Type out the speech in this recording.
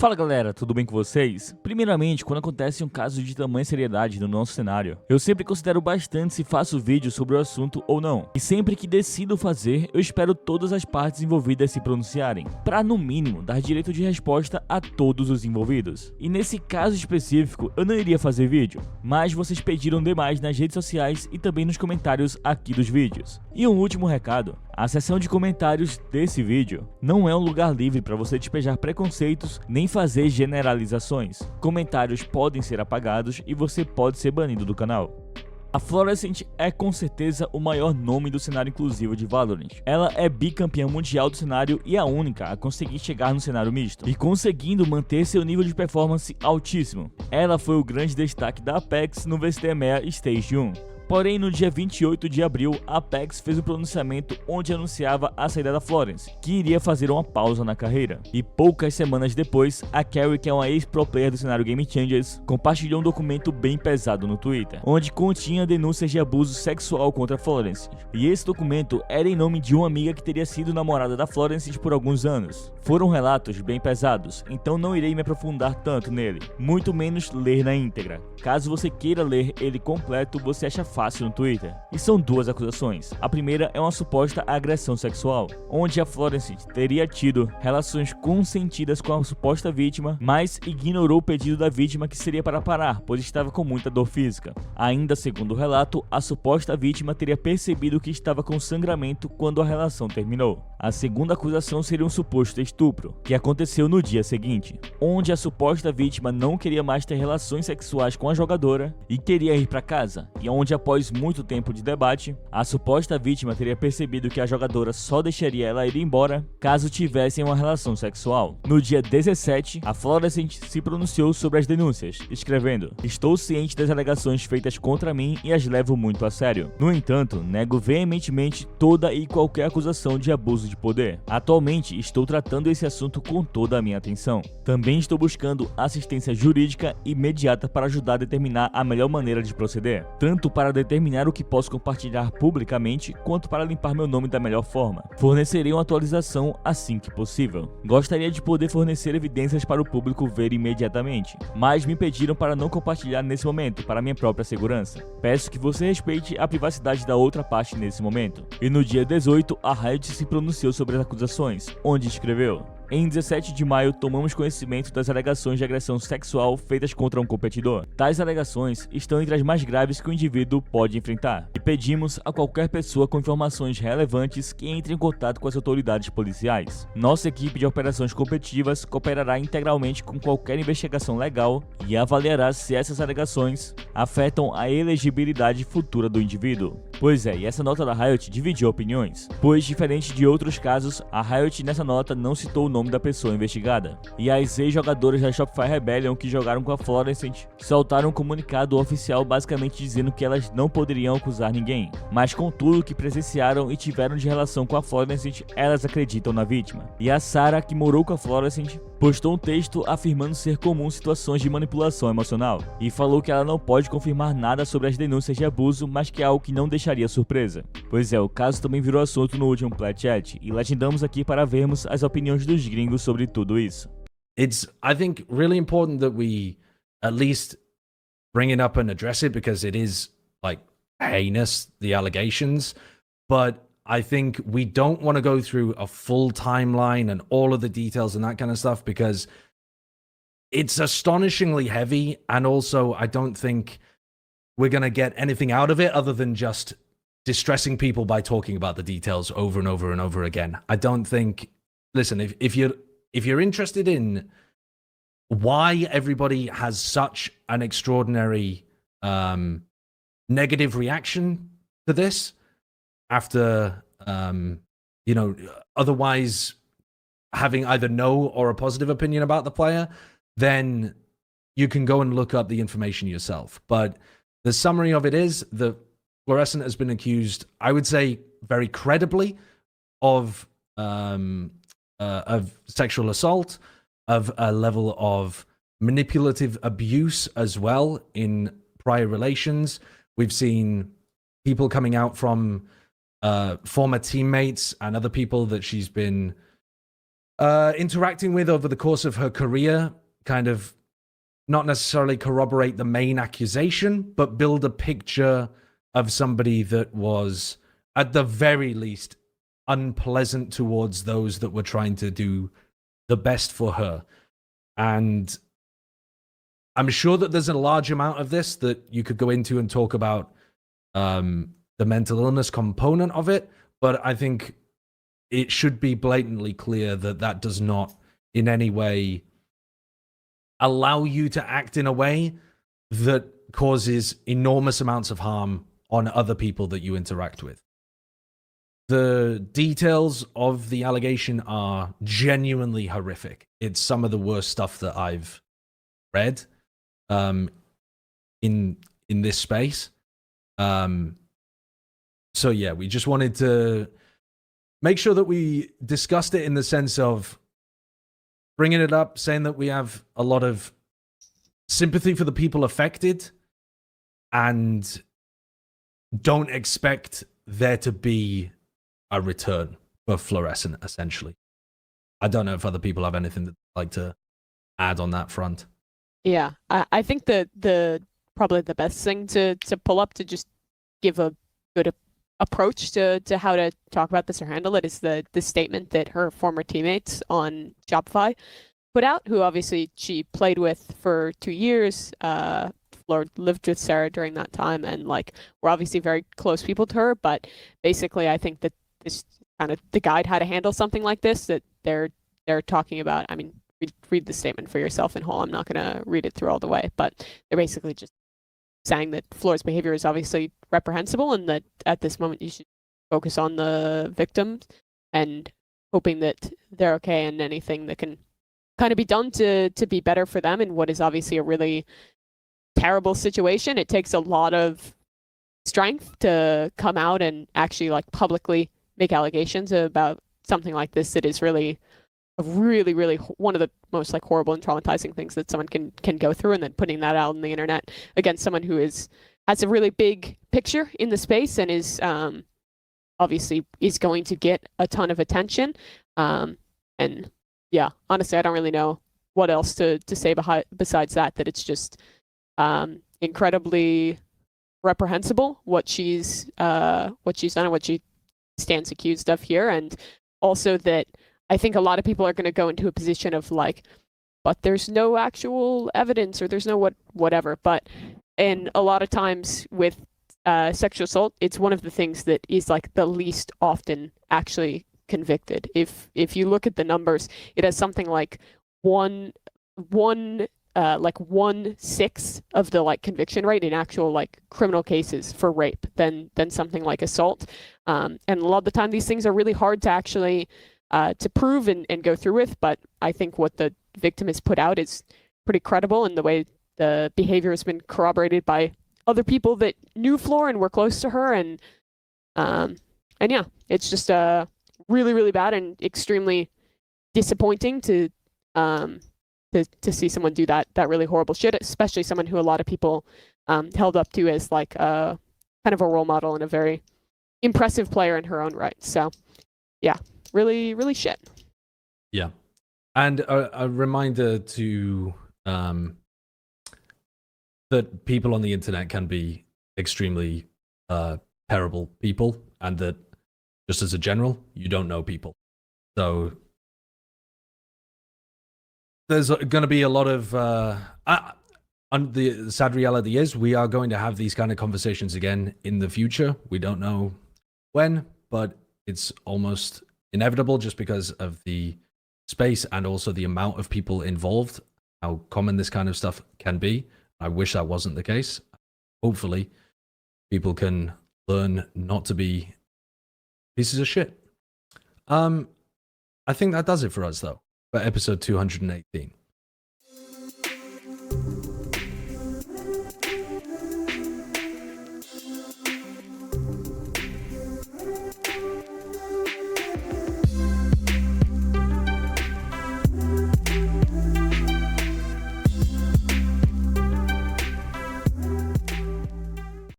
Fala galera, tudo bem com vocês? Primeiramente, quando acontece um caso de tamanha seriedade no nosso cenário, eu sempre considero bastante se faço vídeo sobre o assunto ou não. E sempre que decido fazer, eu espero todas as partes envolvidas se pronunciarem, para no mínimo dar direito de resposta a todos os envolvidos. E nesse caso específico, eu não iria fazer vídeo, mas vocês pediram demais nas redes sociais e também nos comentários aqui dos vídeos. E um último recado, a seção de comentários desse vídeo não é um lugar livre para você despejar preconceitos nem fazer generalizações. Comentários podem ser apagados e você pode ser banido do canal. A FLORESCENT é com certeza o maior nome do cenário inclusivo de Valorant. Ela é bicampeã mundial do cenário e a única a conseguir chegar no cenário misto, e conseguindo manter seu nível de performance altíssimo. Ela foi o grande destaque da Apex no VCT EMEA Stage 1. Porém, no dia 28 de abril, a Apex fez um pronunciamento onde anunciava a saída da Florence, que iria fazer uma pausa na carreira. E poucas semanas depois, a Carry, que é uma ex-pro player do cenário GameChangers, compartilhou um documento bem pesado no Twitter, onde continha denúncias de abuso sexual contra a Florence. E esse documento era em nome de uma amiga que teria sido namorada da Florence por alguns anos. Foram relatos bem pesados, então não irei me aprofundar tanto nele, muito menos ler na íntegra. Caso você queira ler ele completo, você acha fácil no Twitter. E são duas acusações. A primeira é uma suposta agressão sexual, onde a Florence teria tido relações consentidas com a suposta vítima, mas ignorou o pedido da vítima, que seria para parar, pois estava com muita dor física. Ainda segundo o relato, a suposta vítima teria percebido que estava com sangramento quando a relação terminou. A segunda acusação seria um suposto estupro, que aconteceu no dia seguinte, onde a suposta vítima não queria mais ter relações sexuais com a jogadora e queria ir para casa, e onde após muito tempo de debate, a suposta vítima teria percebido que a jogadora só deixaria ela ir embora caso tivessem uma relação sexual. No dia 17, a FLORESCENT se pronunciou sobre as denúncias, escrevendo: "Estou ciente das alegações feitas contra mim e as levo muito a sério. No entanto, nego veementemente toda e qualquer acusação de abuso de poder. Atualmente, estou tratando esse assunto com toda a minha atenção. Também estou buscando assistência jurídica imediata para ajudar a determinar a melhor maneira de proceder, tanto para determinar o que posso compartilhar publicamente, quanto para limpar meu nome da melhor forma. Fornecerei uma atualização assim que possível. Gostaria de poder fornecer evidências para o público ver imediatamente, mas me pediram para não compartilhar nesse momento, para minha própria segurança. Peço que você respeite a privacidade da outra parte nesse momento." E no dia 18, a Riot se pronunciou sobre as acusações, onde escreveu: "Em 17 de maio, tomamos conhecimento das alegações de agressão sexual feitas contra um competidor. Tais alegações estão entre as mais graves que o indivíduo pode enfrentar, e pedimos a qualquer pessoa com informações relevantes que entre em contato com as autoridades policiais. Nossa equipe de operações competitivas cooperará integralmente com qualquer investigação legal e avaliará se essas alegações afetam a elegibilidade futura do indivíduo." Pois é, e essa nota da Riot dividiu opiniões, pois diferente de outros casos, a Riot nessa nota não citou o nome da pessoa investigada. E as ex-jogadoras da Shopify Rebellion que jogaram com a FLORESCENT soltaram um comunicado oficial basicamente dizendo que elas não poderiam acusar ninguém, mas com tudo que presenciaram e tiveram de relação com a FLORESCENT, elas acreditam na vítima. E a Sarah, que morou com a FLORESCENT, postou um texto afirmando ser comum situações de manipulação emocional, e falou que ela não pode confirmar nada sobre as denúncias de abuso, mas que é algo que não deixaria surpresa. Pois é, o caso também virou assunto no último Plat Chat, e legendamos aqui para vermos as opiniões dos gringos sobre tudo isso. It's, I think, really important that we at least bring it up and address it, because it is like heinous, the allegations, but I think we don't want to go through a full timeline and all of the details and that kind of stuff, because it's astonishingly heavy, and also I don't think we're going to get anything out of it other than just distressing people by talking about the details over and over and over again. I don't think, listen, if you're interested in why everybody has such an extraordinary negative reaction to this, after you know, otherwise having either no or a positive opinion about the player, then you can go and look up the information yourself. But the summary of it is that FLORESCENT has been accused, I would say very credibly, of sexual assault, of a level of manipulative abuse as well in prior relations. We've seen people coming out from former teammates and other people that she's been interacting with over the course of her career, kind of not necessarily corroborate the main accusation, but build a picture of somebody that was, at the very least, unpleasant towards those that were trying to do the best for her. And I'm sure that there's a large amount of this that you could go into and talk about the mental illness component of it, but I think it should be blatantly clear that that does not in any way allow you to act in a way that causes enormous amounts of harm on other people that you interact with. The details of the allegation are genuinely horrific. It's some of the worst stuff that I've read in this space. So yeah, we just wanted to make sure that we discussed it in the sense of bringing it up, saying that we have a lot of sympathy for the people affected and don't expect there to be a return for Fluorescent, essentially. I don't know if other people have anything that they'd like to add on that front. Yeah, I think that probably the best thing to pull up to just give a good approach to how to talk about this or handle it is the statement that her former teammates on Shopify put out, who obviously she played with for 2 years. Fleur lived with Sarah during that time, and like we're obviously very close people to her. But basically, I think that this kind of the guide how to handle something like this that they're talking about. I mean, read the statement for yourself in whole. I'm not gonna read it through all the way, but they're basically just saying that Fleur's behavior is obviously reprehensible and that at this moment you should focus on the victims and hoping that they're okay and anything that can kind of be done to be better for them in what is obviously a really terrible situation. It takes a lot of strength to come out and actually like publicly make allegations about something like this that is really really one of the most like horrible and traumatizing things that someone can go through, and then putting that out on the internet against someone who has a really big picture in the space and is obviously is going to get a ton of attention. And yeah, honestly, I don't really know what else to say besides that it's just incredibly reprehensible what she's done and what she stands accused of here, and also that I think a lot of people are going to go into a position of like, but there's no actual evidence or there's no whatever. But and a lot of times with sexual assault, it's one of the things that is like the least often actually convicted. If you look at the numbers, it has something like 1/6 of the like conviction rate in actual like criminal cases for rape than something like assault. And a lot of the time these things are really hard to actually to prove and go through with, but I think what the victim has put out is pretty credible, and the way the behavior has been corroborated by other people that knew Fleur and were close to her, and yeah, it's just really bad and extremely disappointing to see someone do that really horrible shit, especially someone who a lot of people held up to as like kind of a role model and a very impressive player in her own right. So yeah, really shit. Yeah. And a reminder to that people on the internet can be extremely terrible people, and that just as a general, you don't know people. So there's going to be a lot of and the sad reality is we are going to have these kind of conversations again in the future. We don't know when, but it's almost inevitable just because of the space and also the amount of people involved, how common this kind of stuff can be. I wish that wasn't the case. Hopefully people can learn not to be pieces of shit. I think that does it for us though, for episode 218.